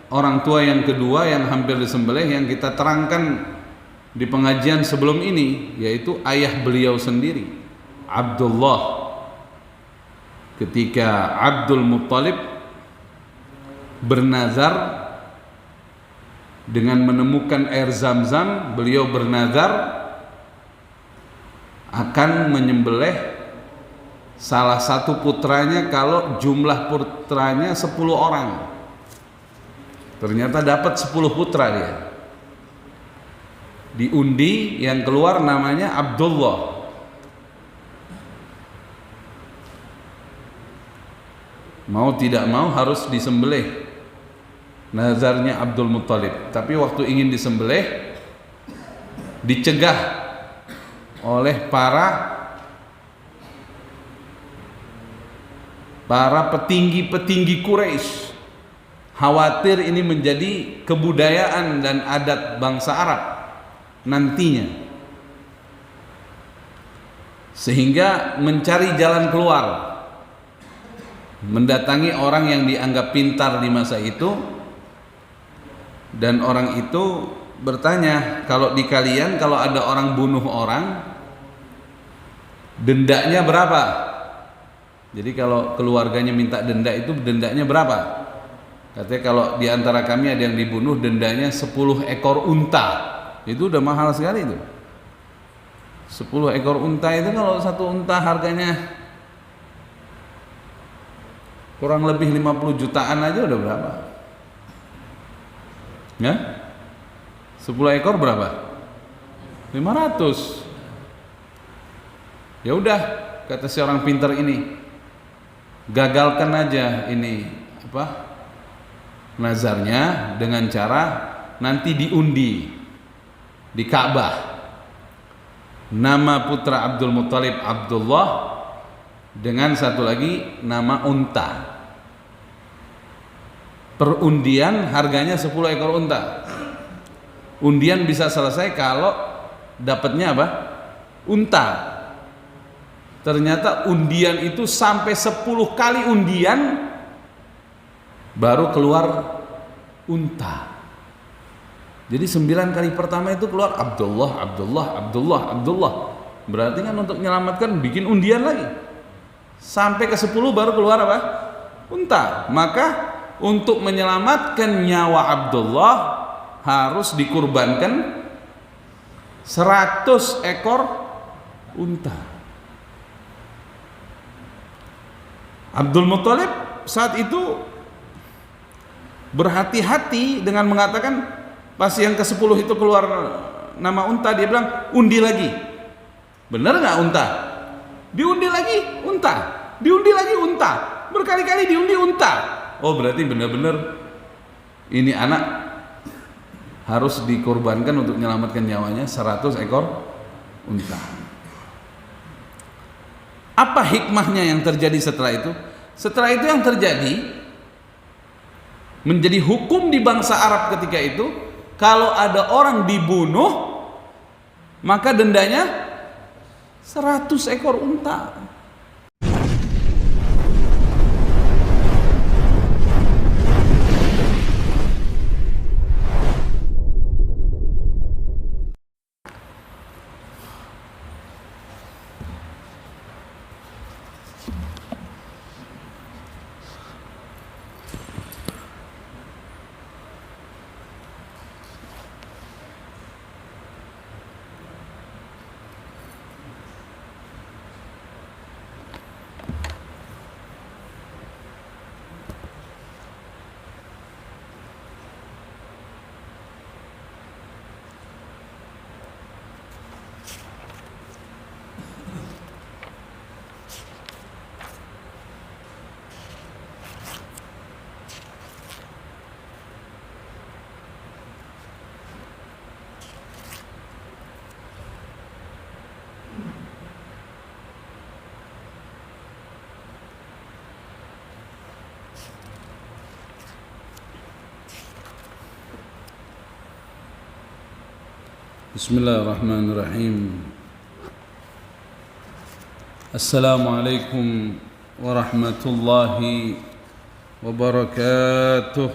orang tua yang kedua yang hampir disembelih yang kita terangkan di pengajian sebelum ini, yaitu ayah beliau sendiri, Abdullah. Ketika Abdul Muttalib bernazar dengan menemukan air Zam-Zam, beliau bernazar akan menyembelih salah satu putranya kalau jumlah putranya 10 orang. Ternyata dapat 10 putra dia. Diundi, yang keluar namanya Abdullah. Mau tidak mau harus disembelih nazarnya Abdul Muttalib. Tapi waktu ingin disembelih dicegah oleh para petinggi-petinggi Quraisy. Khawatir ini menjadi kebudayaan dan adat bangsa Arab nantinya, sehingga mencari jalan keluar, mendatangi orang yang dianggap pintar di masa itu, dan orang itu bertanya, kalau di kalian kalau ada orang bunuh orang, dendanya berapa? Jadi kalau keluarganya minta denda, itu dendanya berapa? Katanya kalau di antara kami ada yang dibunuh, dendanya 10 ekor unta. Itu udah mahal sekali itu. 10 ekor unta itu, kalau satu unta harganya kurang lebih 50 jutaan aja udah berapa? Ya? 10 ekor berapa? 500. Ya udah, kata si orang pintar ini, gagalkan aja ini nazarnya dengan cara nanti diundi di Ka'bah. Nama putra Abdul Muttalib Abdullah, dengan satu lagi nama unta. Perundian harganya 10 ekor unta. Undian bisa selesai kalau dapatnya apa? Unta. Ternyata undian itu sampai 10 kali undian baru keluar unta. Jadi 9 kali pertama itu keluar Abdullah, Abdullah, Abdullah, Abdullah. Berarti kan untuk menyelamatkan bikin undian lagi. Sampai ke 10 baru keluar apa? Unta. Maka untuk menyelamatkan nyawa Abdullah harus dikurbankan 100 ekor unta. Abdul Muttalib saat itu berhati-hati dengan mengatakan, pas yang ke-10 itu keluar nama unta, dia bilang undi lagi. Benar nggak unta? Diundi lagi unta, diundi lagi unta, berkali-kali diundi unta. Oh, berarti benar-benar ini anak harus dikorbankan untuk menyelamatkan nyawanya, 100 ekor unta. Apa hikmahnya yang terjadi setelah itu? Setelah itu yang terjadi menjadi hukum di bangsa Arab ketika itu, kalau ada orang dibunuh maka dendanya 100 ekor unta. Bismillahirrahmanirrahim. Assalamualaikum warahmatullahi wabarakatuh.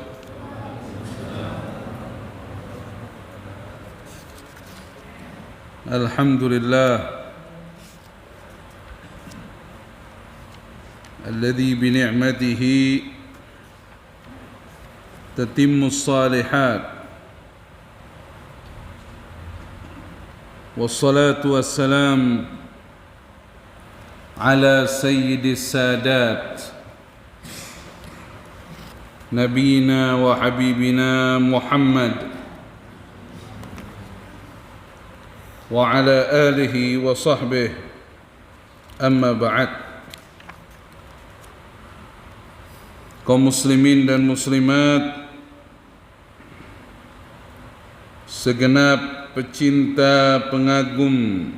الحمد لله الذي بنعمته تتم الصالحات والصلاة والسلام على سيد السادات نبينا وحبيبنا محمد وعلى آله وصحبه أما بعد. Kaum muslimin dan muslimat, segenap pecinta pengagum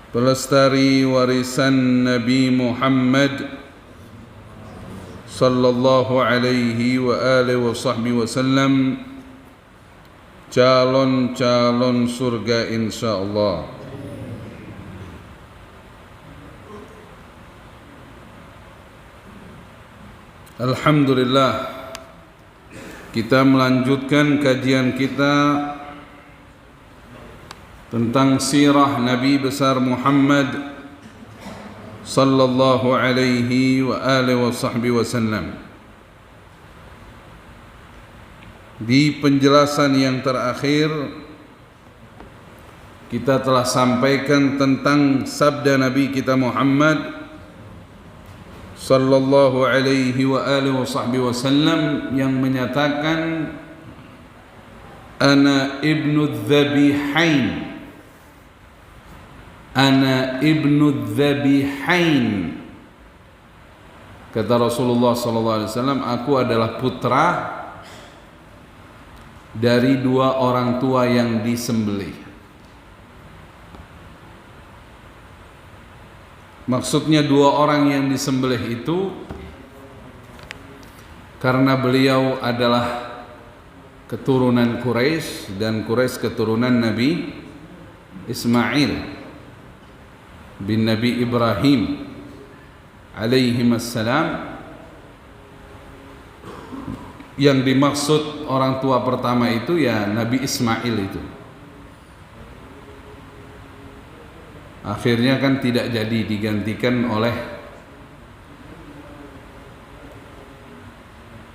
pelestari warisan Nabi Muhammad sallallahu alaihi wa alihi wa sahbihi wasallam, calon-calon surga insyaallah. Alhamdulillah, kita melanjutkan kajian kita tentang sirah Nabi besar Muhammad sallallahu alaihi wa alihi wa sahbihi wasallam. Di penjelasan yang terakhir kita telah sampaikan tentang sabda Nabi kita Muhammad sallallahu alaihi wa alihi wa sahbihi wasallam yang menyatakan ana ibnu dzabihain, ana ibnu dzabihain. Kata Rasulullah sallallahu alaihi wasallam, aku adalah putra dari dua orang tua yang disembelih. Maksudnya dua orang yang disembelih itu karena beliau adalah keturunan Quraisy dan Quraisy keturunan Nabi Ismail bin Nabi Ibrahim alaihimassalam. Yang dimaksud orang tua pertama itu ya Nabi Ismail itu. Akhirnya kan tidak jadi, digantikan oleh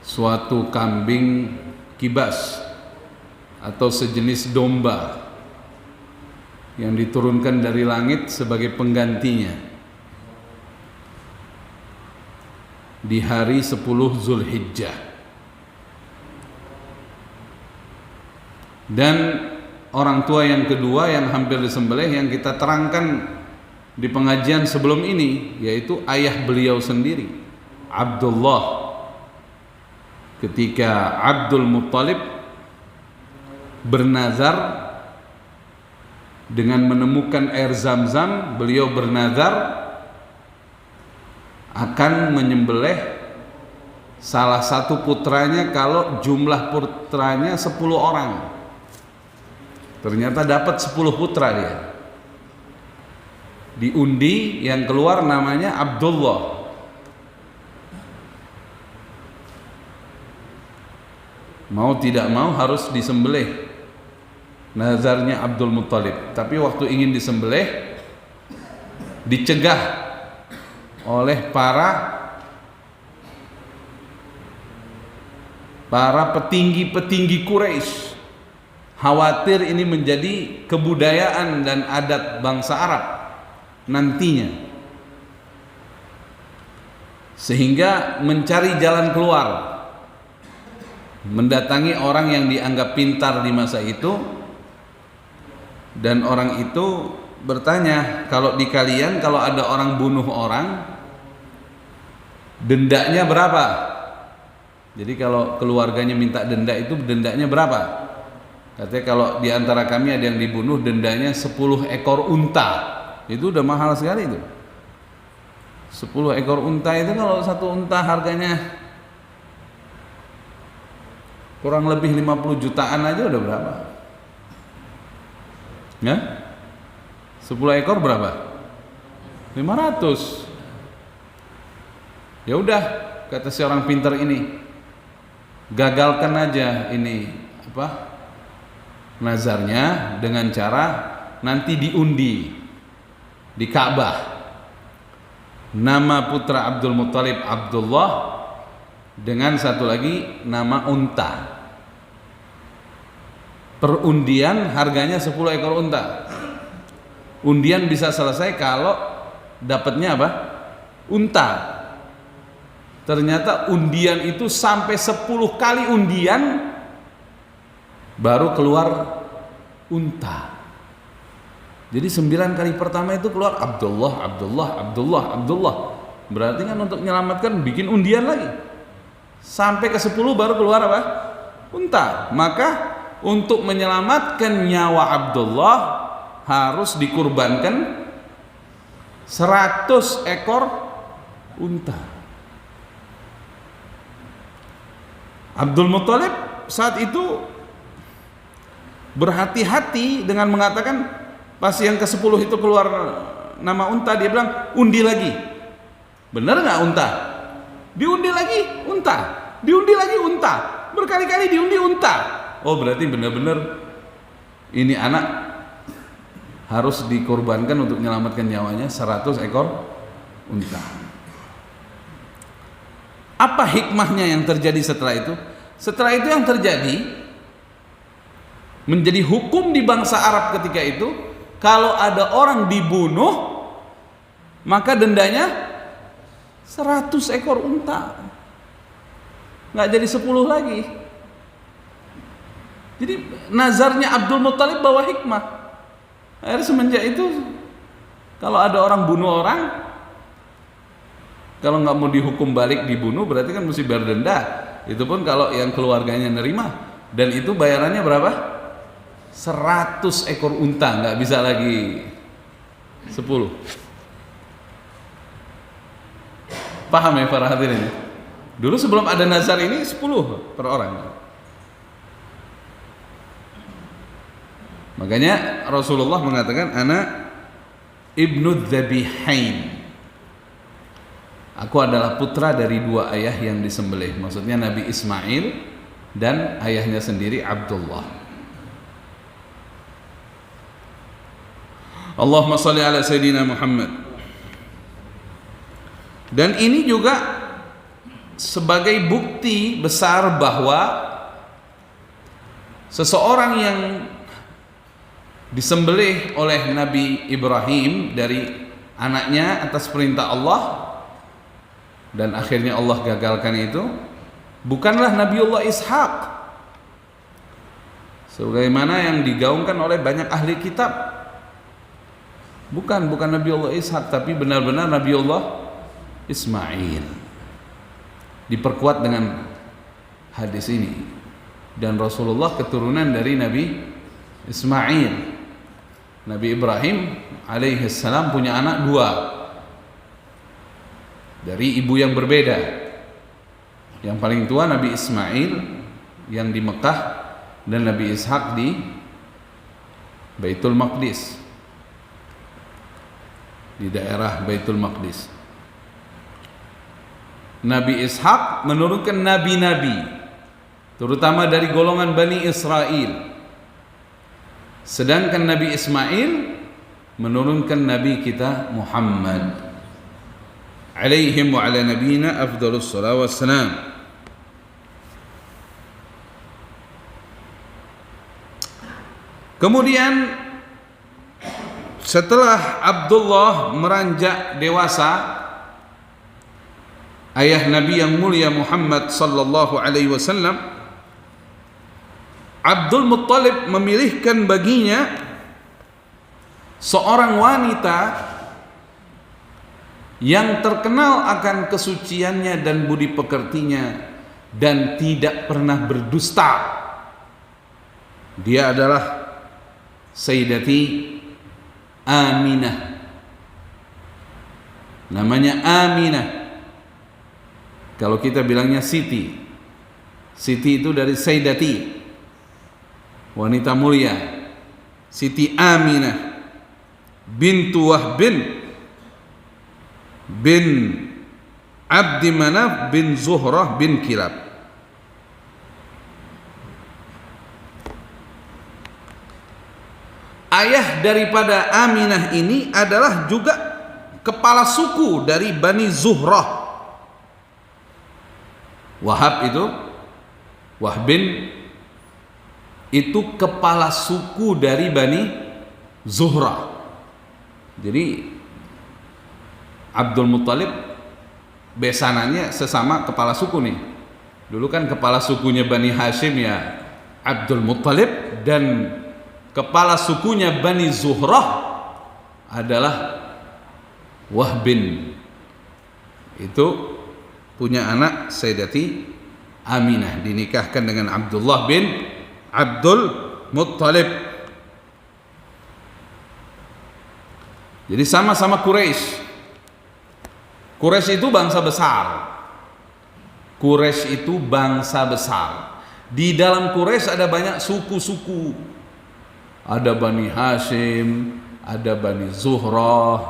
suatu kambing kibas atau sejenis domba yang diturunkan dari langit sebagai penggantinya di hari 10 Zulhijjah. Dan orang tua yang kedua yang hampir disembelih yang kita terangkan di pengajian sebelum ini, yaitu ayah beliau sendiri, Abdullah. Ketika Abdul Muttalib bernazar dengan menemukan air Zam-Zam, beliau bernazar akan menyembelih salah satu putranya kalau jumlah putranya 10 orang. Ternyata dapat 10 putra dia. Diundi, yang keluar namanya Abdullah. Mau tidak mau harus disembelih nazarnya Abdul Muttalib. Tapi waktu ingin disembelih dicegah oleh para petinggi-petinggi Quraisy. Khawatir ini menjadi kebudayaan dan adat bangsa Arab nantinya, sehingga mencari jalan keluar, mendatangi orang yang dianggap pintar di masa itu, dan orang itu bertanya, kalau di kalian kalau ada orang bunuh orang, dendanya berapa? Jadi kalau keluarganya minta denda itu dendanya berapa? Katanya kalau di antara kami ada yang dibunuh, dendanya 10 ekor unta. Itu udah mahal sekali itu. 10 ekor unta itu kalau satu unta harganya kurang lebih 50 jutaan aja udah berapa? Ya? 10 ekor berapa? 500. Ya udah, kata si orang pintar ini, gagalkan aja ini nazarnya dengan cara nanti diundi di Ka'bah. Nama putra Abdul Muttalib Abdullah, dengan satu lagi nama unta. Perundian harganya 10 ekor unta. Undian bisa selesai kalau dapatnya apa? Unta. Ternyata undian itu sampai 10 kali undian baru keluar unta. Jadi 9 kali pertama itu keluar Abdullah, Abdullah, Abdullah, Abdullah. Berarti kan untuk menyelamatkan bikin undian lagi. Sampai ke 10 baru keluar apa? Unta. Maka untuk menyelamatkan nyawa Abdullah harus dikurbankan 100 ekor unta. Abdul Muttalib saat itu berhati-hati dengan mengatakan, pas yang ke-10 itu keluar nama unta, dia bilang undi lagi. Benar nggak unta? Diundi lagi unta, diundi lagi unta, berkali-kali diundi unta. Oh, berarti benar-benar ini anak harus dikorbankan untuk menyelamatkan nyawanya, 100 ekor unta. Apa hikmahnya yang terjadi setelah itu? Setelah itu yang terjadi menjadi hukum di bangsa Arab ketika itu, kalau ada orang dibunuh maka dendanya 100 ekor unta, nggak jadi 10 lagi. Jadi nazarnya Abdul Muttalib bawa hikmah. Akhirnya semenjak itu kalau ada orang bunuh orang, kalau nggak mau dihukum balik dibunuh, berarti kan mesti bayar denda. Itu pun kalau yang keluarganya nerima, dan itu bayarannya berapa? 100 ekor unta, nggak bisa lagi 10. Paham ya para hadirin? Dulu sebelum ada nazar ini 10 per orang. Makanya Rasulullah mengatakan, ana ibnu dzabihain. Aku adalah putra dari 2 ayah yang disembelih. Maksudnya Nabi Ismail dan ayahnya sendiri Abdullah. Allahumma shalli ala Sayyidina Muhammad. Dan ini juga sebagai bukti besar bahwa seseorang yang disembelih oleh Nabi Ibrahim dari anaknya atas perintah Allah dan akhirnya Allah gagalkan itu, bukanlah Nabiullah Ishak sebagaimana yang digaungkan oleh banyak ahli kitab. Bukan Nabiullah Ishak, tapi benar-benar Nabiullah Ismail. Diperkuat dengan hadis ini. Dan Rasulullah keturunan dari Nabi Ismail. Nabi Ibrahim alaihissalam punya anak 2 dari ibu yang berbeda. Yang paling tua Nabi Ismail yang di Mekah, dan Nabi Ishak di Baitul Maqdis, di daerah Baitul Maqdis. Nabi Ishak menurunkan nabi-nabi, terutama dari golongan Bani Israel. Sedangkan Nabi Ismail menurunkan Nabi kita Muhammad alaihim wa ala nabiyina afdalus salawat wassalam. Kemudian setelah Abdullah meranjak dewasa, ayah Nabi yang mulia Muhammad sallallahu alaihi wasallam, Abdul Muttalib memilihkan baginya seorang wanita yang terkenal akan kesuciannya dan budi pekertinya dan tidak pernah berdusta. Dia adalah Sayyidati Aminah. Namanya Aminah. Kalau kita bilangnya Siti. Siti itu dari Sayyidati, wanita mulia. Siti Aminah bintu Wahb bin Abdi Manaf bin Zuhrah bin Kilab. ayah daripada Aminah ini adalah juga kepala suku dari Bani Zuhrah. Wahab itu, Wahbin itu kepala suku dari Bani Zuhrah. Jadi Abdul Muttalib besanannya sesama kepala suku nih. Dulu kan kepala sukunya Bani Hashim ya Abdul Muttalib, dan kepala sukunya Bani Zuhrah adalah Wahbin. Itu punya anak Sayyidati Aminah, dinikahkan dengan Abdullah bin Abdul Muttalib. Jadi sama-sama Quraisy. Quraisy itu bangsa besar. Quraisy itu bangsa besar. Di dalam Quraisy ada banyak suku-suku. Ada Bani Hashim, ada Bani Zuhrah,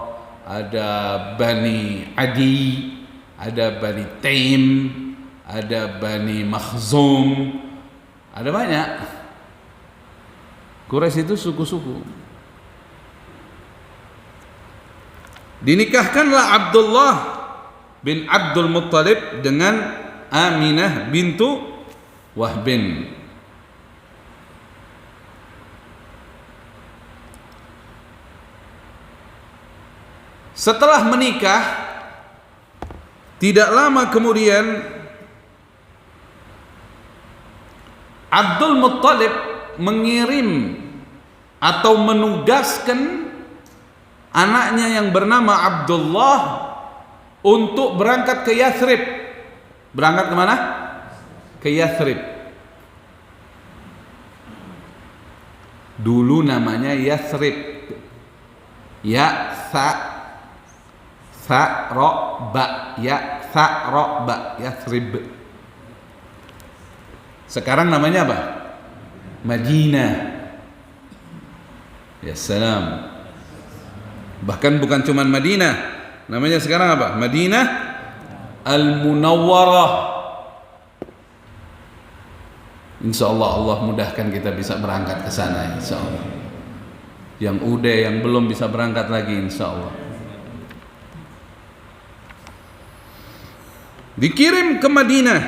ada Bani Adi, ada Bani Taim, ada Bani Makhzum, ada banyak. Quraisy itu suku-suku. Dinikahkanlah Abdullah bin Abdul Muttalib dengan Aminah bintu Wahbin. Setelah menikah, tidak lama kemudian Abdul Muttalib mengirim atau menugaskan anaknya yang bernama Abdullah untuk berangkat ke Yathrib. Berangkat kemana? Ke Yathrib. Dulu namanya Yathrib. Ya sa ro ba, ya sa ro ba, Yathrib. Sekarang namanya apa? Madinah. Ya salam. Bahkan bukan cuma Madinah, namanya sekarang apa? Madinah Al-Munawwarah. Insyaallah Allah mudahkan kita bisa berangkat ke sana insyaallah. Yang udah, yang belum bisa berangkat lagi insyaallah. Dikirim ke Madinah.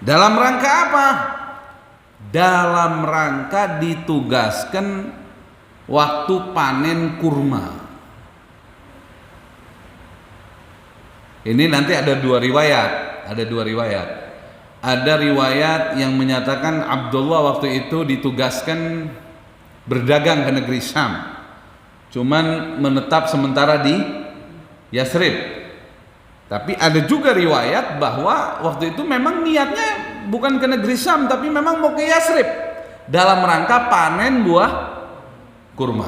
Dalam rangka apa? Dalam rangka ditugaskan waktu panen kurma. Ini nanti ada dua riwayat. Ada riwayat yang menyatakan Abdullah waktu itu ditugaskan berdagang ke negeri Syam, cuman menetap sementara di Yathrib. Tapi ada juga riwayat bahwa waktu itu memang niatnya bukan ke negeri Syam, tapi memang mau ke Yathrib dalam rangka panen buah kurma.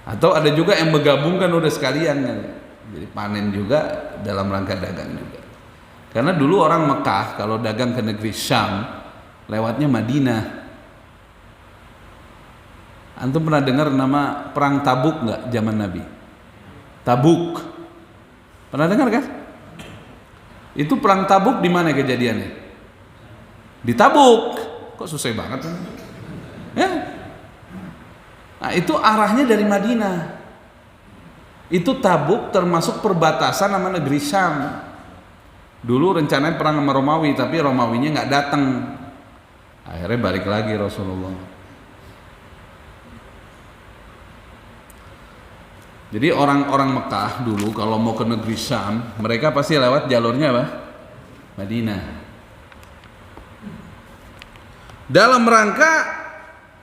Atau ada juga yang menggabungkan udah sekalian kan. Jadi panen juga dalam rangka dagang juga. Karena dulu orang Mekah kalau dagang ke negeri Syam lewatnya Madinah. Antum pernah dengar nama perang Tabuk nggak zaman Nabi? Tabuk. Pernah dengar kan? Itu perang Tabuk di mana kejadiannya? Di Tabuk. Kok susah banget? Ya. Nah, itu arahnya dari Madinah. Itu Tabuk termasuk perbatasan sama negeri Syam. Dulu rencananya perang sama Romawi, tapi Romawinya nggak datang. Akhirnya balik lagi Rasulullah. Jadi orang-orang Mekah dulu kalau mau ke negeri Syam, mereka pasti lewat jalurnya apa? Madinah. Dalam rangka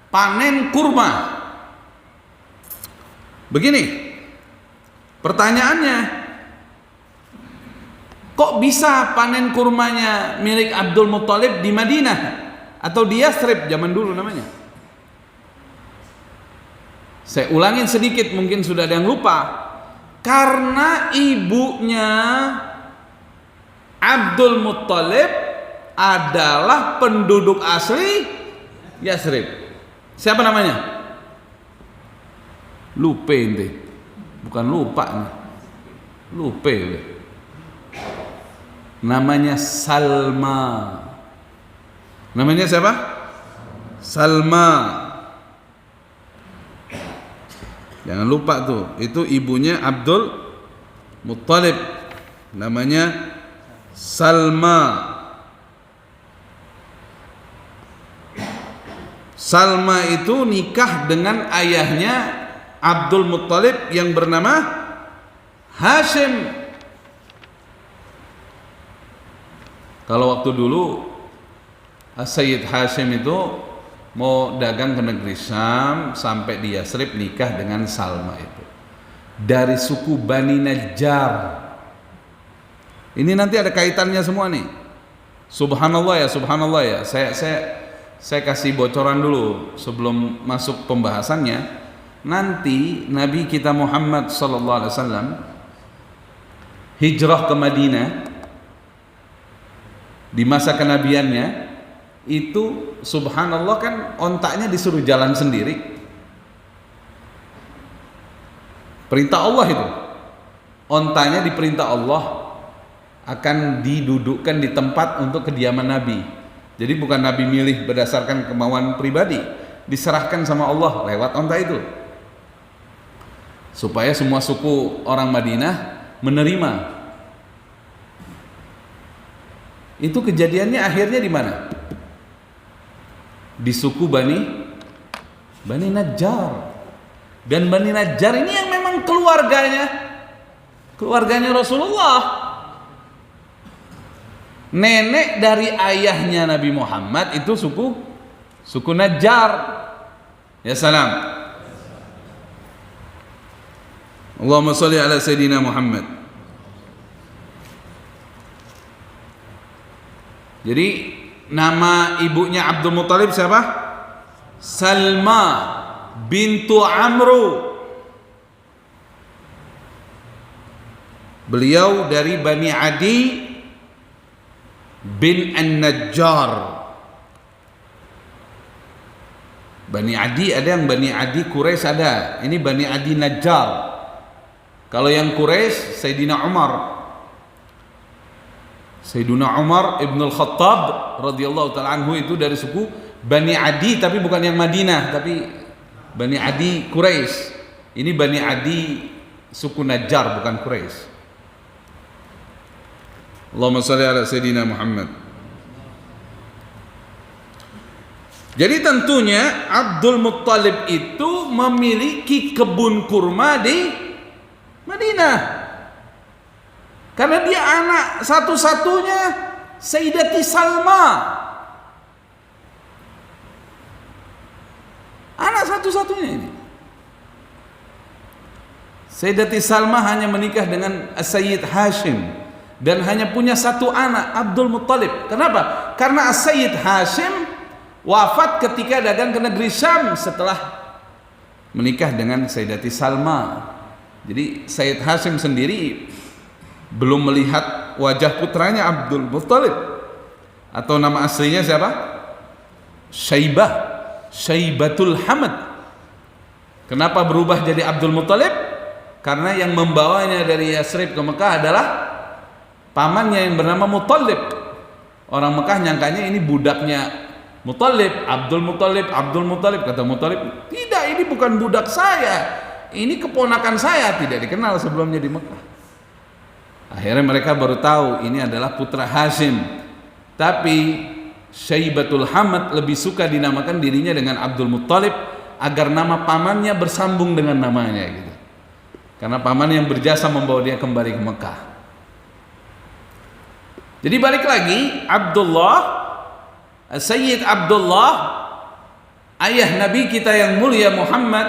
panen kurma. Begini. Pertanyaannya, kok bisa panen kurmanya milik Abdul Muttalib di Madinah atau di Yathrib zaman dulu namanya? Saya ulangin sedikit, mungkin sudah ada yang lupa. Karena ibunya Abdul Muttalib adalah penduduk asli Yathrib. Siapa namanya? Lupa ente. Bukan lupa nih. Lupa ya. Namanya Salma. Namanya siapa? Salma. Jangan lupa tuh, itu ibunya Abdul Muttalib, namanya Salma. Salma itu nikah dengan ayahnya Abdul Muttalib yang bernama Hashim. Kalau waktu dulu Sayyid Hashim itu mau dagang ke negeri Syam, sampai di Yasrib nikah dengan Salma itu dari suku Bani Najjar. Ini nanti ada kaitannya semua nih. Subhanallah ya, subhanallah ya. Saya kasih bocoran dulu sebelum masuk pembahasannya. Nanti Nabi kita Muhammad sallallahu alaihi wasallam hijrah ke Madinah di masa kenabiannya, itu subhanallah kan ontaknya disuruh jalan sendiri. Perintah Allah itu. Ontanya diperintah Allah akan didudukkan di tempat untuk kediaman Nabi. Jadi bukan Nabi milih berdasarkan kemauan pribadi, diserahkan sama Allah lewat onta itu. Supaya semua suku orang Madinah menerima. Itu kejadiannya akhirnya di mana? Di suku Bani Najjar. Dan Bani Najjar ini yang memang keluarganya Rasulullah. Nenek dari ayahnya Nabi Muhammad itu suku Najjar. Ya salam. Allahumma shalli ala Sayyidina Muhammad. Jadi nama ibunya Abdul Muttalib siapa? Salma bintu Amru. Beliau dari Bani Adi bin An-Najjar. Bani Adi ada yang Bani Adi Quraisy ada. Ini Bani Adi Najjar. Kalau yang Quraisy Sayyidina Umar Ibn al-Khattab radhiyallahu ta'ala anhu itu dari suku Bani Adi, tapi bukan yang Madinah, tapi Bani Adi Quraisy. Ini Bani Adi suku Najjar, bukan Quraisy. Allahumma shalli ala Sayyidina Muhammad. Jadi tentunya Abdul Muttalib itu memiliki kebun kurma di Madinah. Karena dia anak satu-satunya Sayyidati Salma. Anak satu-satunya ini. Sayyidati Salma hanya menikah dengan Sayyid Hashim dan hanya punya satu anak, Abdul Muttalib. Kenapa? Karena Sayyid Hashim wafat ketika dagang ke negeri Syam setelah menikah dengan Sayyidati Salma. Jadi Sayyid Hashim sendiri belum melihat wajah putranya Abdul Muttalib, atau nama aslinya siapa? Syaibatul Hamad. Kenapa berubah jadi Abdul Muttalib? Karena yang membawanya dari Yasrib ke Mekah adalah pamannya yang bernama Muttalib. Orang Mekah nyangkanya ini budaknya Muttalib, Abdul Muttalib. Kata Muttalib, tidak, ini bukan budak saya, ini keponakan saya, tidak dikenal sebelumnya di Mekah. Akhirnya mereka baru tahu ini adalah putra Hashim. Tapi Syaibatul Hamad lebih suka dinamakan dirinya dengan Abdul Muttalib agar nama pamannya bersambung dengan namanya gitu. Karena paman yang berjasa membawa dia kembali ke Mekah. Jadi balik lagi, Abdullah, Sayyid Abdullah, ayah Nabi kita yang mulia Muhammad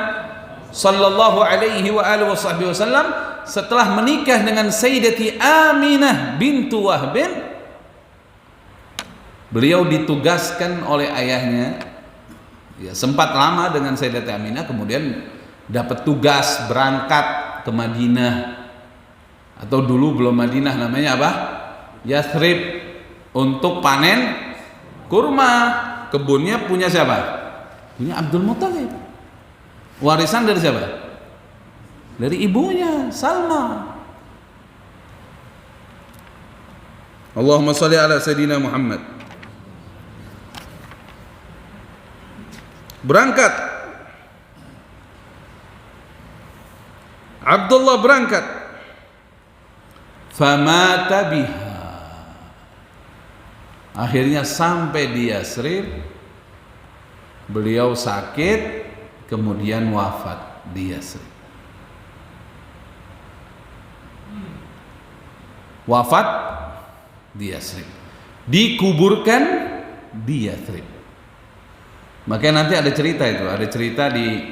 sallallahu alaihi wa alihi wasallam, setelah menikah dengan Sayyidati Aminah bintu Wahbin, beliau ditugaskan oleh ayahnya, ya sempat lama dengan Sayyidati Aminah, kemudian dapat tugas berangkat ke Madinah, atau dulu belum Madinah, namanya apa? Yathrib, untuk panen kurma. Kebunnya punya siapa? Punya Abdul Muttalib. Warisan dari siapa? Dari ibunya Salma. Allahumma shalli ala Sayyidina Muhammad. berangkat. Abdullah berangkat. Famata biha. Akhirnya sampai di Yasrib, beliau sakit, kemudian wafat di Yasrib. Wafat di Yasrib. Dikuburkan di Yasrib. Makanya nanti ada cerita itu, ada cerita di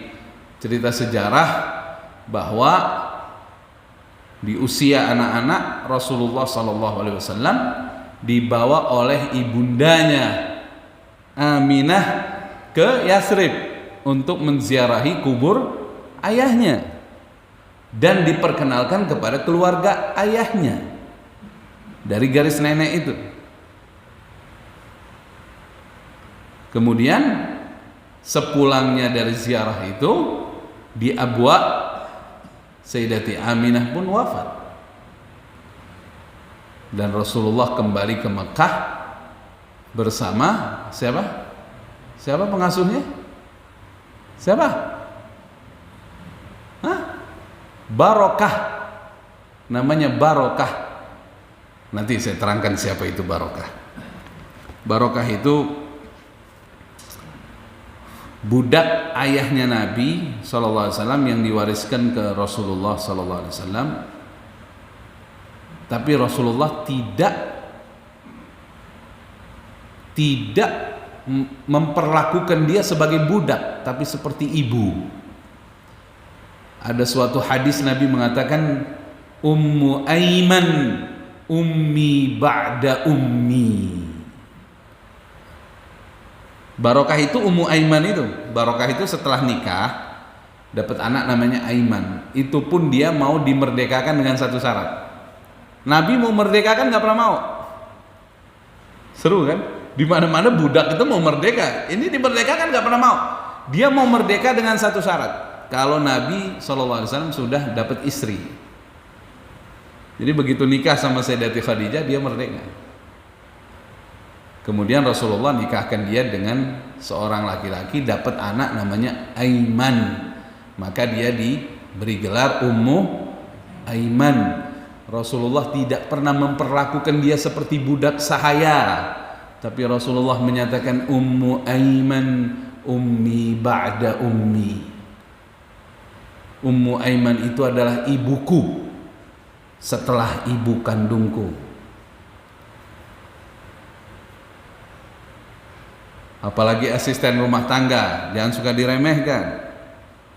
cerita sejarah bahwa di usia anak-anak Rasulullah SAW dibawa oleh ibundanya Aminah ke Yasrib untuk menziarahi kubur ayahnya dan diperkenalkan kepada keluarga ayahnya dari garis nenek itu. Kemudian sepulangnya dari ziarah itu di Abwa, Sayyidati Aminah pun wafat. Dan Rasulullah kembali ke Mekah bersama siapa? Siapa pengasuhnya? Siapa? Hah? Barokah. Namanya Barokah. Nanti saya terangkan siapa itu Barokah. Barokah itu budak ayahnya Nabi SAW yang diwariskan ke Rasulullah SAW. Tapi Rasulullah tidak memperlakukan dia sebagai budak, tapi seperti ibu. Ada suatu hadis Nabi mengatakan, Ummu Aiman ummi ba'da ummi. Barokah itu Ummu Aiman itu. Barokah itu setelah nikah dapat anak namanya Aiman. Itu pun dia mau dimerdekakan dengan satu syarat. Nabi mau merdekakan nggak pernah mau. Seru kan? Di mana-mana budak itu mau merdeka. Ini dimerdekakan nggak pernah mau. Dia mau merdeka dengan satu syarat. Kalau Nabi SAW sudah dapat istri. Jadi begitu nikah sama Sayyidati Khadijah dia merdeka. Kemudian Rasulullah nikahkan dia dengan seorang laki-laki, dapat anak namanya Aiman. Maka dia diberi gelar Ummu Aiman. Rasulullah tidak pernah memperlakukan dia seperti budak sahaya, tapi Rasulullah menyatakan Ummu Aiman ummi ba'da ummi. Ummu Aiman itu adalah ibuku setelah ibu kandungku. Apalagi asisten rumah tangga, jangan suka diremehkan.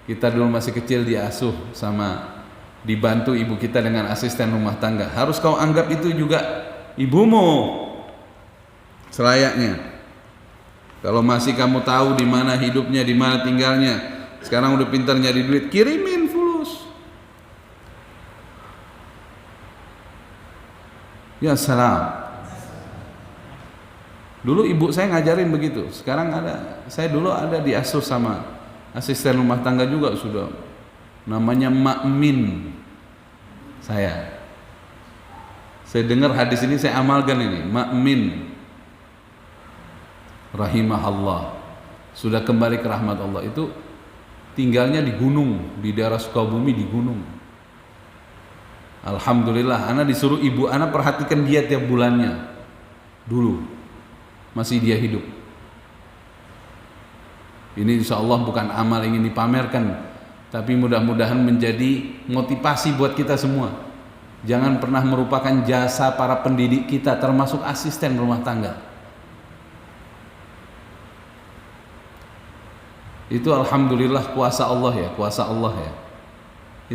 Kita dulu masih kecil diasuh sama, dibantu ibu kita dengan asisten rumah tangga. Harus kau anggap itu juga ibumu selayaknya. Kalau masih kamu tahu di mana hidupnya, di mana tinggalnya, sekarang udah pintar nyari duit, kirimin fulus. Ya salam. Dulu ibu saya ngajarin begitu. Sekarang saya dulu ada diasuh sama asisten rumah tangga juga sudah. Namanya Mak Min. Saya dengar hadis ini, saya amalkan ini. Mak Min rahimahullah sudah kembali ke rahmat Allah. Itu tinggalnya di gunung, di daerah Sukabumi, di gunung. Alhamdulillah, ana disuruh ibu ana perhatikan dia tiap bulannya. Dulu masih dia hidup. Ini insya Allah bukan amal ingin dipamerkan, tapi mudah-mudahan menjadi motivasi buat kita semua. Jangan pernah merupakan jasa para pendidik kita, termasuk asisten rumah tangga. Itu alhamdulillah kuasa Allah ya, kuasa Allah ya.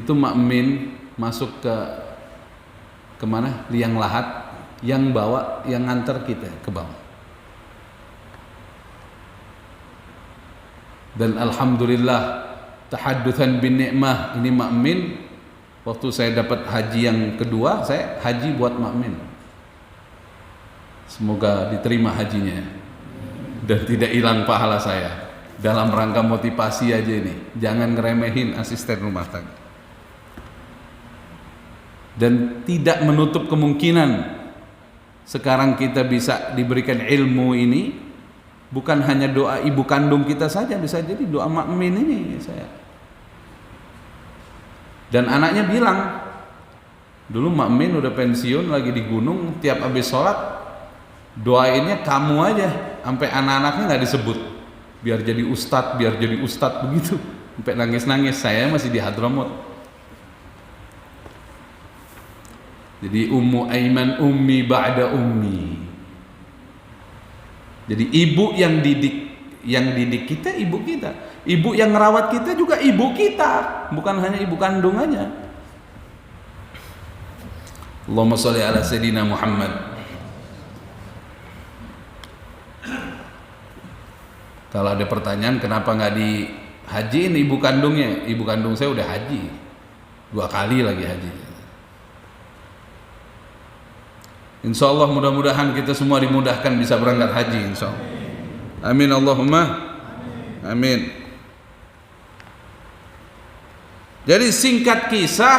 Itu Mak Min masuk ke mana? Liang Lahat, yang bawa, yang nganter kita ke bawah. Dan alhamdulillah tahaddusan bin ni'mah, ini Mak Min. Waktu saya dapat haji yang kedua, saya haji buat Mak Min. Semoga diterima hajinya dan tidak hilang pahala saya. Dalam rangka motivasi aja ini, jangan ngeremehin asisten rumah tangga. Dan tidak menutup kemungkinan sekarang kita bisa diberikan ilmu ini Bukan hanya doa ibu kandung kita saja, bisa jadi doa Mak Min ini saya. Dan anaknya bilang, dulu Mak Min udah pensiun lagi di gunung, tiap habis sholat doainnya kamu aja, sampai anak-anaknya nggak disebut, biar jadi ustadz begitu, sampai nangis-nangis. Saya masih di Hadramaut. Jadi Ummu Aiman ummi ba'da ummi. Jadi ibu yang didik kita, ibu kita. Ibu yang merawat kita juga ibu kita, bukan hanya ibu kandung aja. Allahumma sholli ala sayyidina Muhammad. Kalau ada pertanyaan kenapa nggak dihajiin ibu kandungnya? Ibu kandung saya udah haji 2 kali lagi haji. Insya Allah mudah-mudahan kita semua dimudahkan bisa berangkat haji, insya Allah. Amin Allahumma amin. Jadi singkat kisah,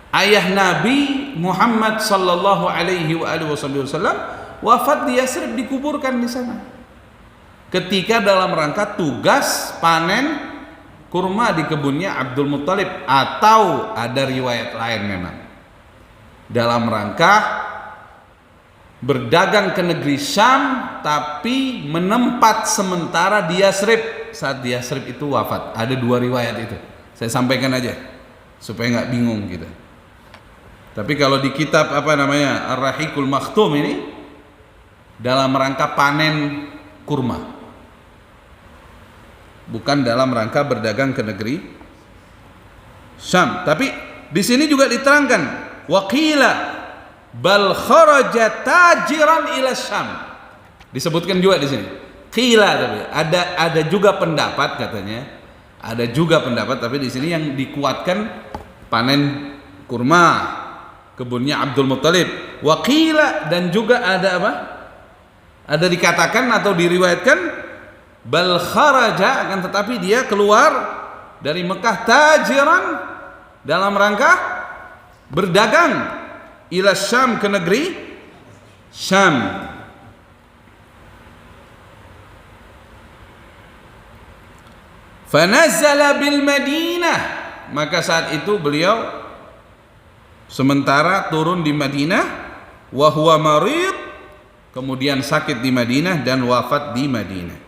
ayah Nabi Muhammad sallallahu alaihi wasallam wafat di Yasrib, dikuburkan di sana ketika dalam rangka tugas panen kurma di kebunnya Abdul Muttalib, atau ada riwayat lain memang dalam rangka berdagang ke negeri Syam, tapi menempat sementara di Yasrib. Saat di Yasrib itu wafat. Ada 2 riwayat itu, saya sampaikan aja supaya nggak bingung kita. Tapi kalau di kitab Ar-Rahiqul Makhtum ini dalam rangka panen kurma, bukan dalam rangka berdagang ke negeri Syam. Tapi di sini juga diterangkan waqila bal kharaja tajiran ila Syam. Disebutkan juga di sini. Qila, tapi ada juga pendapat, katanya. Ada juga pendapat, tapi di sini yang dikuatkan panen kurma kebunnya Abdul Muttalib. Waqila, dan juga ada apa? Ada dikatakan atau diriwayatkan bal kharaja, akan tetapi dia keluar dari Mekah tajiran dalam rangka berdagang ila Syam, ke negeri Syam. Fanazala bil Madinah, maka saat itu beliau sementara turun di Madinah, wa huwa marid, kemudian sakit di Madinah dan wafat di Madinah.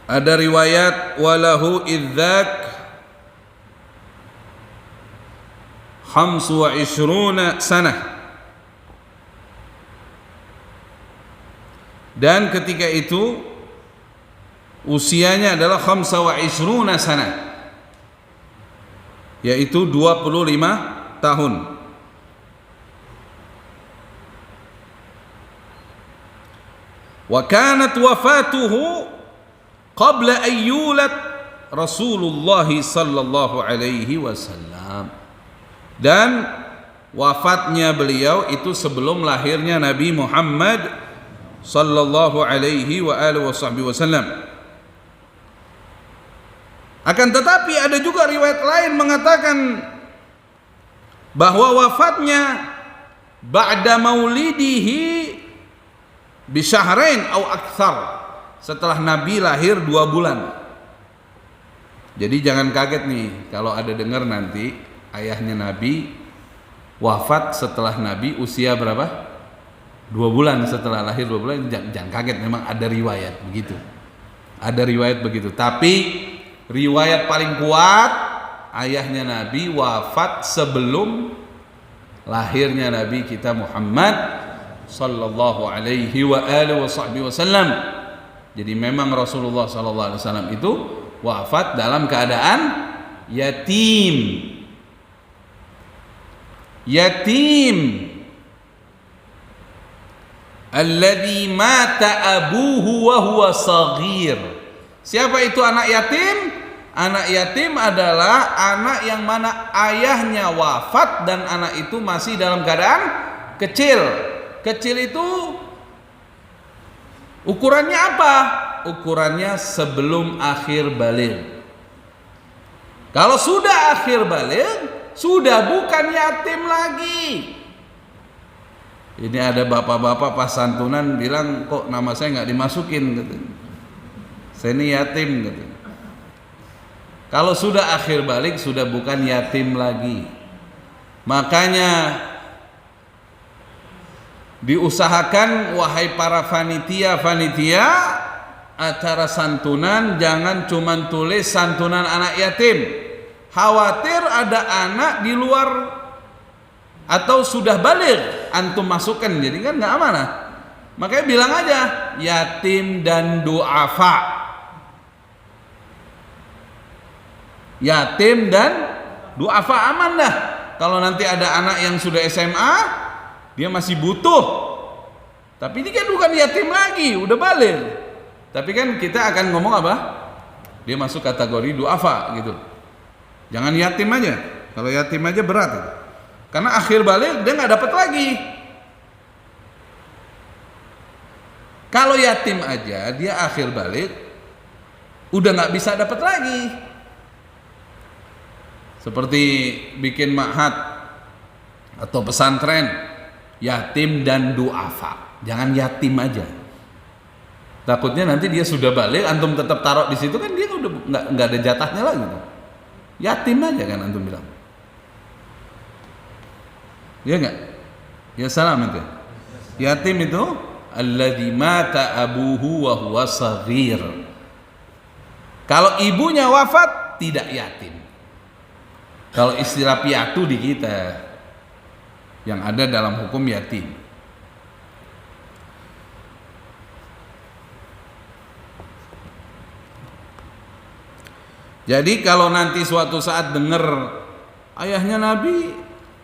Ada riwayat walahu idzak 25 sanah, dan ketika itu usianya adalah 25 sanah, yaitu 25 tahun. Wa kanat wafatuhu qabla ayyulat Rasulullah sallallahu alaihi wasallam, dan wafatnya beliau itu sebelum lahirnya Nabi Muhammad sallallahu alaihi wa alihi wasallam. Akan tetapi ada juga riwayat lain mengatakan bahwa wafatnya ba'da maulidihi bi syahrain au aktsar, setelah Nabi lahir 2 bulan. Jadi jangan kaget nih kalau ada dengar nanti ayahnya Nabi wafat setelah Nabi usia berapa? 2 bulan setelah lahir, 2 bulan. Jangan kaget, memang ada riwayat begitu. Ada riwayat begitu. Tapi riwayat paling kuat, ayahnya Nabi wafat sebelum lahirnya Nabi kita Muhammad sallallahu alaihi wa alihi wasallam. Jadi memang Rasulullah sallallahu alaihi wasallam itu wafat dalam keadaan yatim. Yatim alladzi mata abuhu wa huwa shaghir. Siapa itu anak yatim? Anak yatim adalah anak yang mana ayahnya wafat dan anak itu masih dalam keadaan kecil. Kecil itu ukurannya apa? Ukurannya sebelum akhir baligh. Kalau sudah akhir baligh, sudah bukan yatim lagi. Ini ada bapak-bapak pas santunan bilang, kok nama saya nggak dimasukin, katanya. Saya ini yatim, katanya. Kalau sudah akhir balik sudah bukan yatim lagi. Makanya diusahakan wahai para panitia acara santunan jangan cuman tulis santunan anak yatim. Khawatir ada anak di luar atau sudah balik antum masukkan, jadi kan nggak amanah. Makanya bilang aja yatim dan du'afa. Yatim dan du'afa aman dah. Kalau nanti ada anak yang sudah SMA, dia masih butuh. Tapi ini kan bukan yatim lagi, udah balik. Tapi kan kita akan ngomong apa? Dia masuk kategori du'afa gitu. Jangan yatim aja. Kalau yatim aja berat itu. Karena akhir balik dia nggak dapat lagi. Kalau yatim aja dia akhir balik udah nggak bisa dapat lagi. Seperti bikin ma'had atau pesantren yatim dan du'afa. Jangan yatim aja. Takutnya nanti dia sudah balik, antum tetap taruh di situ kan dia udah nggak ada jatahnya lagi. Yatim aja kan antum bilang. Ya enggak? Ya salam itu. Yatim itu alladzi mata abuhu wa huwa shaghir. Kalau ibunya wafat tidak yatim. Kalau istilah piatu di kita yang ada dalam hukum yatim. Jadi kalau nanti suatu saat dengar ayahnya Nabi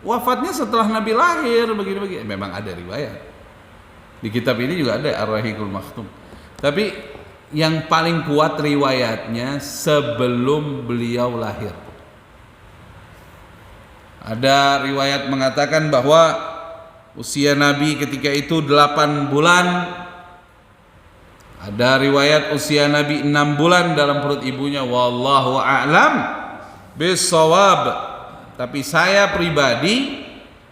wafatnya setelah Nabi lahir begini-begini, memang ada riwayat. Di kitab ini juga ada Ar-Rahiqul Maktum. Tapi yang paling kuat riwayatnya sebelum beliau lahir. Ada riwayat mengatakan bahwa usia Nabi ketika itu 8 bulan. Ada riwayat usia Nabi 6 bulan dalam perut ibunya. Wallahu a'lam bis-shawab. Tapi saya pribadi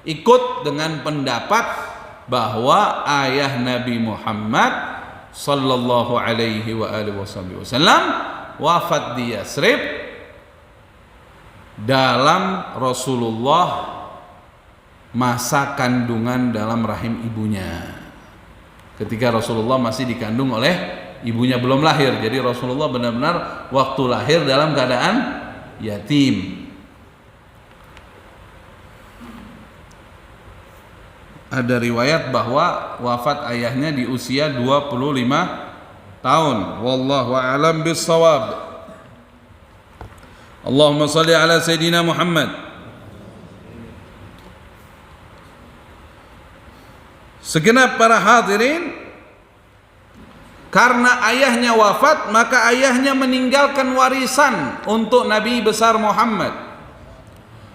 ikut dengan pendapat bahwa ayah Nabi Muhammad sallallahu alaihi wa alihi wasallam wafat di Yasrib dalam Rasulullah masa kandungan dalam rahim ibunya. Ketika Rasulullah masih dikandung oleh ibunya belum lahir. Jadi Rasulullah benar-benar waktu lahir dalam keadaan yatim. Ada riwayat bahwa wafat ayahnya di usia 25 tahun. Wallahu a'lam bis-shawab. Allahumma shalli ala Sayyidina Muhammad. Segenap para hadirin, karena ayahnya wafat, maka ayahnya meninggalkan warisan untuk Nabi besar Muhammad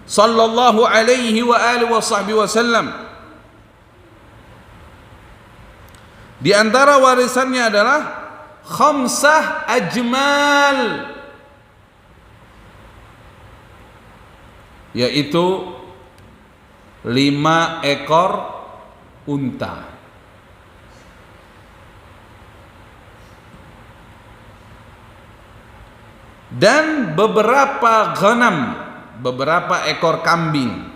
sallallahu alaihi wa alihi wasallam. Di antara warisannya adalah khamsah ajmal, yaitu 5 ekor unta. Dan beberapa ghanam, beberapa ekor kambing.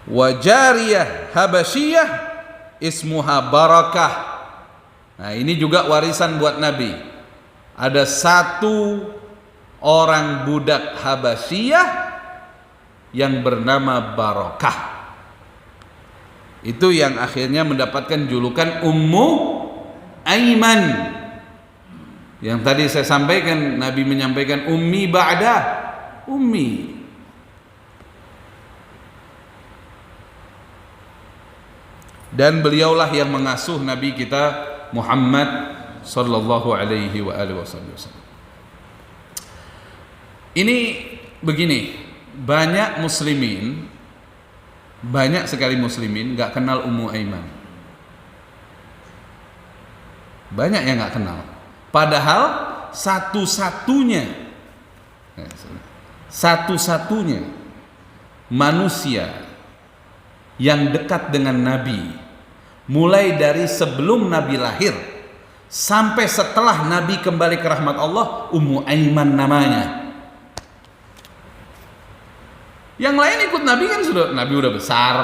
Wajariyah habasyiyah ismuha Barakah. Nah, ini juga warisan buat Nabi. Ada 1 orang budak Habasyiyah yang bernama Barakah. Itu yang akhirnya mendapatkan julukan Ummu Aiman. Yang tadi saya sampaikan, Nabi menyampaikan ummi ba'da ummi. Dan beliaulah yang mengasuh Nabi kita Muhammad sallallahu alaihi wa alihi wasallam. Ini begini, banyak muslimin, banyak sekali muslimin nggak kenal Ummu Aiman. Banyak yang nggak kenal. Padahal satu-satunya satu-satunya manusia yang dekat dengan Nabi, mulai dari sebelum Nabi lahir sampai setelah Nabi kembali ke rahmat Allah, Ummu Aiman namanya. Yang lain ikut Nabi kan Nabi udah besar,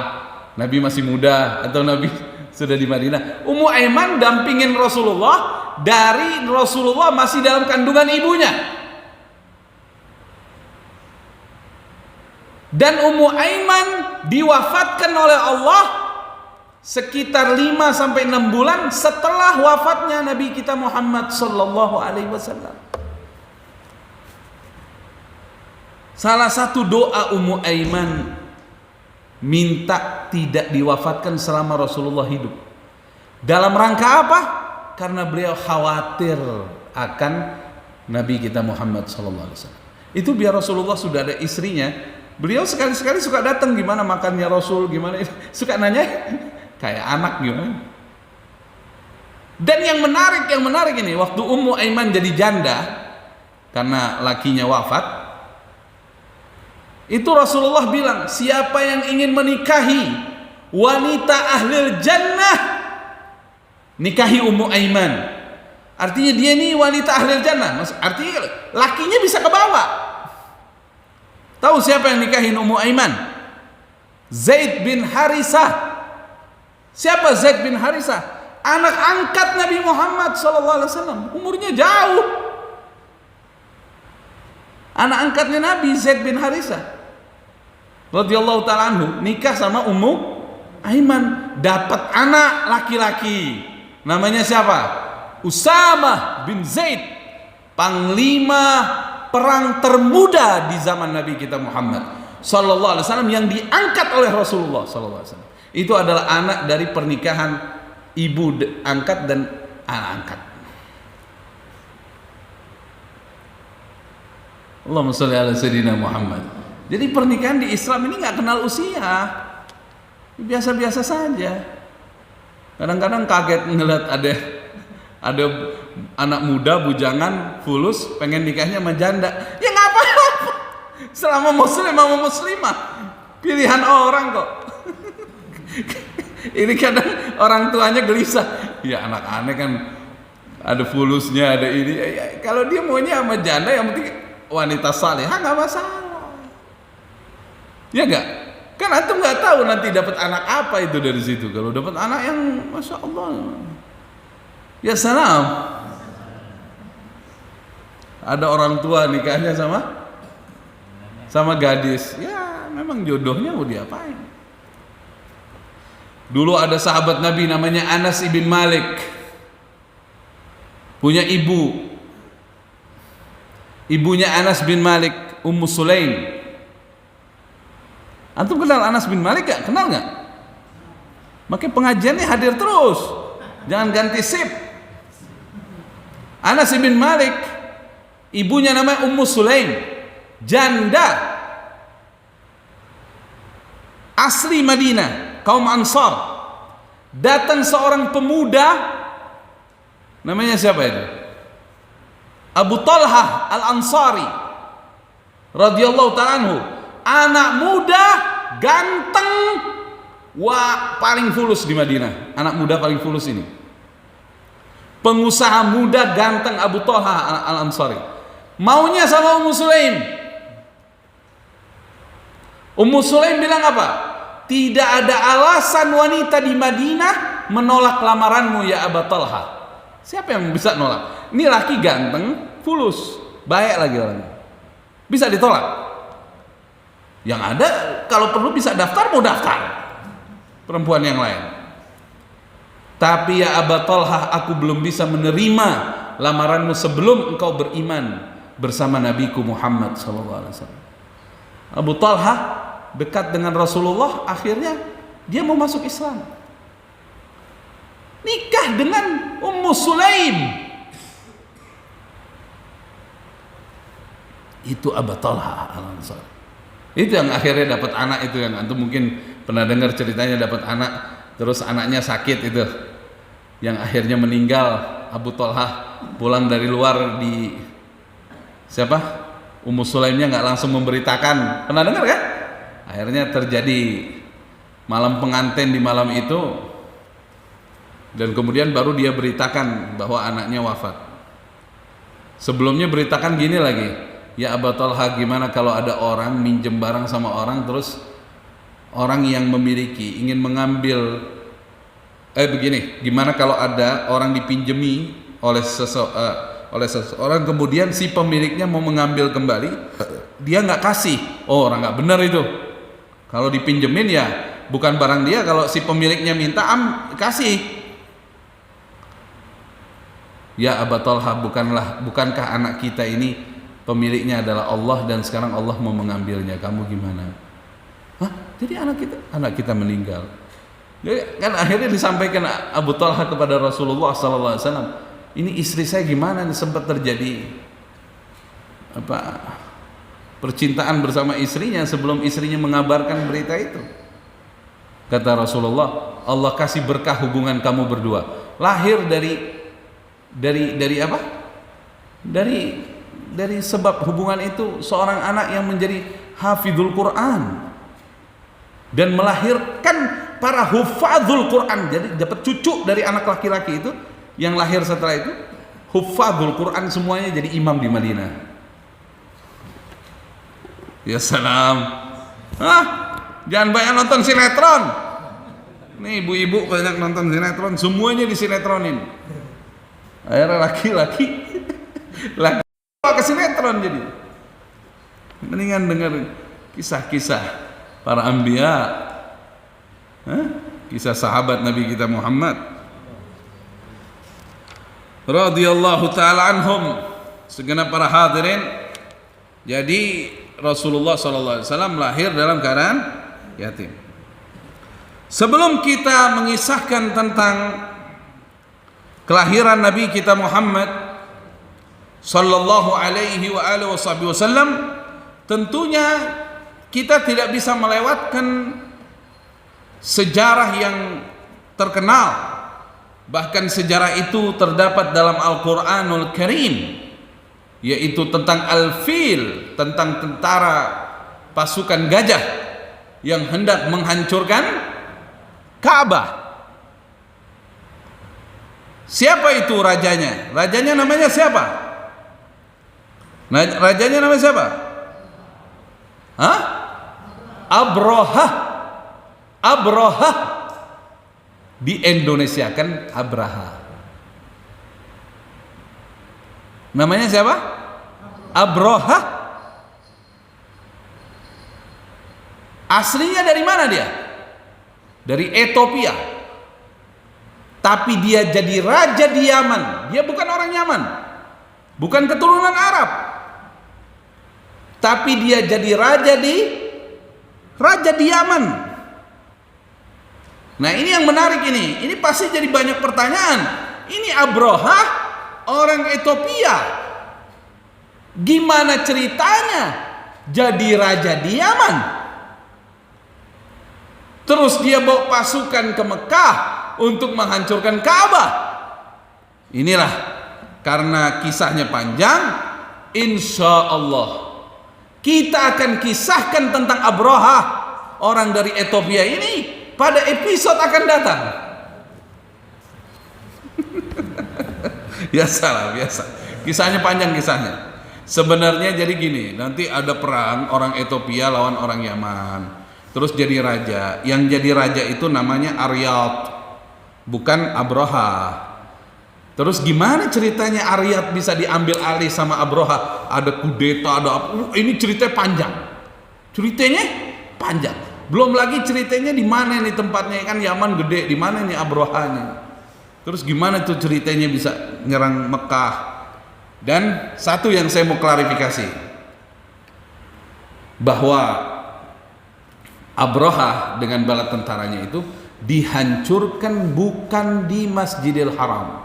Nabi masih muda, atau Nabi sudah di Madinah. Ummu Aiman dampingin Rasulullah dari Rasulullah masih dalam kandungan ibunya. Dan Ummu Aiman diwafatkan oleh Allah sekitar 5 sampai 6 bulan setelah wafatnya Nabi kita Muhammad sallallahu alaihi wasallam. Salah satu doa Ummu Aiman minta tidak diwafatkan selama Rasulullah hidup. Dalam rangka apa? Karena beliau khawatir akan Nabi kita Muhammad sallallahu alaihi wasallam. Itu biar Rasulullah sudah ada istrinya, beliau sekali-sekali suka datang, gimana makannya Rasul, gimana, suka nanya kayak anak gimana. Dan yang menarik ini, waktu Ummu Aiman jadi janda karena lakinya wafat, itu Rasulullah bilang, siapa yang ingin menikahi wanita ahlil jannah, nikahi Ummu Aiman. Artinya dia ini wanita ahlil jannah, artinya lakinya bisa ke bawah. Tahu siapa yang nikahin Ummu Aiman? Zaid bin Harisah. Siapa Zaid bin Harisah? Anak angkat Nabi Muhammad SAW. Umurnya jauh. Anak angkatnya Nabi, Zaid bin Harisah radhiyallahu ta'ala anhu, nikah sama Ummu Aiman, dapat anak laki-laki. Namanya siapa? Usamah bin Zaid, panglima perang termuda di zaman Nabi kita Muhammad sallallahu alaihi wasallam, yang diangkat oleh Rasulullah sallallahu alaihi wasallam. Itu adalah anak dari pernikahan ibu angkat dan anak angkat. Allahumma sholli ala sayyidina Muhammad. Jadi pernikahan di Islam ini nggak kenal usia, biasa-biasa saja. Kadang-kadang kaget ngeliat ada anak muda bujangan fulus pengen nikahnya sama janda. Ya nggak apa-apa, selama muslim sama muslimah, pilihan orang kok. Ini kadang orang tuanya gelisah, ya anak aneh kan ada fulusnya, ada ini. Kalau dia maunya sama janda, yang penting wanita salehah, nggak masalah. Ya nggak? Kan antum nggak tahu nanti dapat anak apa itu dari situ. Kalau dapat anak yang masya Allah, ya salam. Ada orang tua nikahnya sama gadis, ya memang jodohnya mau diapain. Dulu ada sahabat Nabi namanya Anas ibn Malik, punya ibunya Anas bin Malik, Ummu Sulaim. Antum kenal Anas bin Malik gak? Kenal gak? Makanya pengajiannya hadir terus, jangan ganti sip. Anas bin Malik, ibunya namanya Ummu Sulaim, janda, asli Madinah, kaum Ansar. Datang seorang pemuda, namanya siapa itu? Abu Talhah Al-Ansari radhiyallahu ta'ala anhu. Anak muda, ganteng, paling fulus di Madinah. Anak muda paling fulus ini, pengusaha muda ganteng, Abu Talhah Al-Ansari. Maunya sama Ummu Sulaim. Ummu Sulaim bilang apa? Tidak ada alasan wanita di Madinah menolak lamaranmu ya Abu Talha. Siapa yang bisa nolak? Ini laki ganteng, fulus, baik lagi orangnya, bisa ditolak? Yang ada kalau perlu bisa daftar, mau daftar perempuan yang lain. Tapi ya Abu Talha, aku belum bisa menerima lamaranmu sebelum engkau beriman bersama Nabiku Muhammad SAW. Abu Talha dekat dengan Rasulullah, akhirnya dia mau masuk Islam, nikah dengan Ummu Sulaim. Itu Abu Talha Al-Ansari. Itu yang akhirnya dapat anak, itu yang antum mungkin pernah dengar ceritanya, dapat anak terus anaknya sakit, itu yang akhirnya meninggal. Abu Talha pulang dari luar di Ummu Sulaimnya nggak langsung memberitakan. Pernah dengar kan? Akhirnya terjadi malam pengantin di malam itu, dan kemudian baru dia beritakan bahwa anaknya wafat. Sebelumnya beritakan gini lagi, ya Aba Talha, gimana kalau ada orang minjem barang sama orang, terus orang yang memiliki ingin mengambil, begini, gimana kalau ada orang dipinjemi oleh seseorang, kemudian si pemiliknya mau mengambil kembali, dia nggak kasih. Oh, orang nggak benar itu. Kalau dipinjemin ya bukan barang dia, kalau si pemiliknya minta kasih. Ya Aba Talha, bukankah anak kita ini pemiliknya adalah Allah dan sekarang Allah mau mengambilnya, kamu gimana? Hah? Jadi anak kita meninggal. Jadi kan akhirnya disampaikan Abu Talha kepada Rasulullah SAW, ini istri saya gimana nih, sempat terjadi percintaan bersama istrinya sebelum istrinya mengabarkan berita itu. Kata Rasulullah, Allah kasih berkah hubungan kamu berdua. Lahir dari apa? Dari sebab hubungan itu seorang anak yang menjadi hafizul Quran dan melahirkan para hufadzul Quran. Jadi dapat cucu dari anak laki-laki itu yang lahir setelah itu, hufadzul Quran semuanya jadi imam di Madinah. Ya salam. Jangan banyak nonton sinetron. Nih ibu-ibu banyak nonton sinetron, semuanya disinetronin. Akhirnya laki-laki ke sinetron jadi. Mendingan dengar kisah-kisah para anbiya, kisah sahabat Nabi kita Muhammad radhiyallahu taala anhum, segenap para hadirin. Jadi Rasulullah SAW lahir dalam keadaan yatim. Sebelum kita mengisahkan tentang kelahiran Nabi kita Muhammad sallallahu alaihi wasallam, tentunya kita tidak bisa melewatkan sejarah yang terkenal. Bahkan sejarah itu terdapat dalam Al-Quranul Karim, yaitu tentang Al-Fil, tentang tentara pasukan gajah yang hendak menghancurkan Ka'bah. Siapa itu rajanya? Rajanya namanya siapa? Rajanya namanya siapa? Abraha. Di Indonesia kan Abraha. Namanya siapa? Abraha. Aslinya dari mana dia? Dari Ethiopia. Tapi dia jadi raja di Yaman. Dia bukan orang Yaman, bukan keturunan Arab, tapi dia jadi raja di Yaman. Nah, ini yang menarik ini. Ini pasti jadi banyak pertanyaan. Ini Abraha orang Ethiopia, gimana ceritanya jadi raja di Yaman? Terus dia bawa pasukan ke Mekah untuk menghancurkan Ka'bah. Inilah, karena kisahnya panjang, insya Allah kita akan kisahkan tentang Abraha orang dari Ethiopia ini pada episode akan datang. Ya salah, biasa. Kisahnya panjang kisahnya. Sebenarnya jadi gini, nanti ada perang orang Ethiopia lawan orang Yaman. Terus jadi raja. Yang jadi raja itu namanya Aryat, bukan Abraha. Terus gimana ceritanya Aryat bisa diambil alih sama Abraha? Ada kudeta, ada apa? Ini ceritanya panjang. Ceritanya panjang. Belum lagi ceritanya di mana nih tempatnya, kan Yaman gede, di mana nih Abrahanya? Terus gimana tuh ceritanya bisa nyerang Mekah? Dan satu yang saya mau klarifikasi, bahwa Abraha dengan bala tentaranya itu dihancurkan bukan di Masjidil Haram.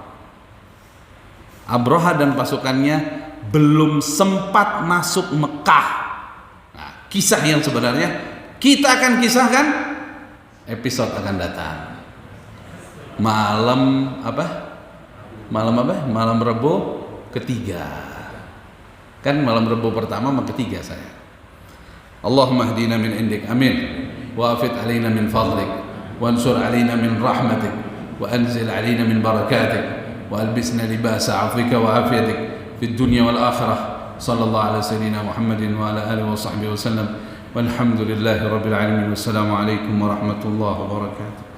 Abraha dan pasukannya belum sempat masuk Mekah. Nah, kisah yang sebenarnya kita akan kisahkan episode akan datang. Malam Rebo ketiga. Kan malam Rabu pertama sama ketiga saya. Allahumma hdina min indik, amin. Wa afid alaina min fadlik, wa ansur alaina min rahmatik, wa anzil alaina min barakatik, wa albisna libasa afwika wa afiyatik fid dunya wal akhirah. Sallallahu ala sayyidina Muhammadin wa ala alihi wa sahbihi wa sallam. Walhamdulillahi rabbil alamin. Wassalamu alaikum warahmatullahi wabarakatuh.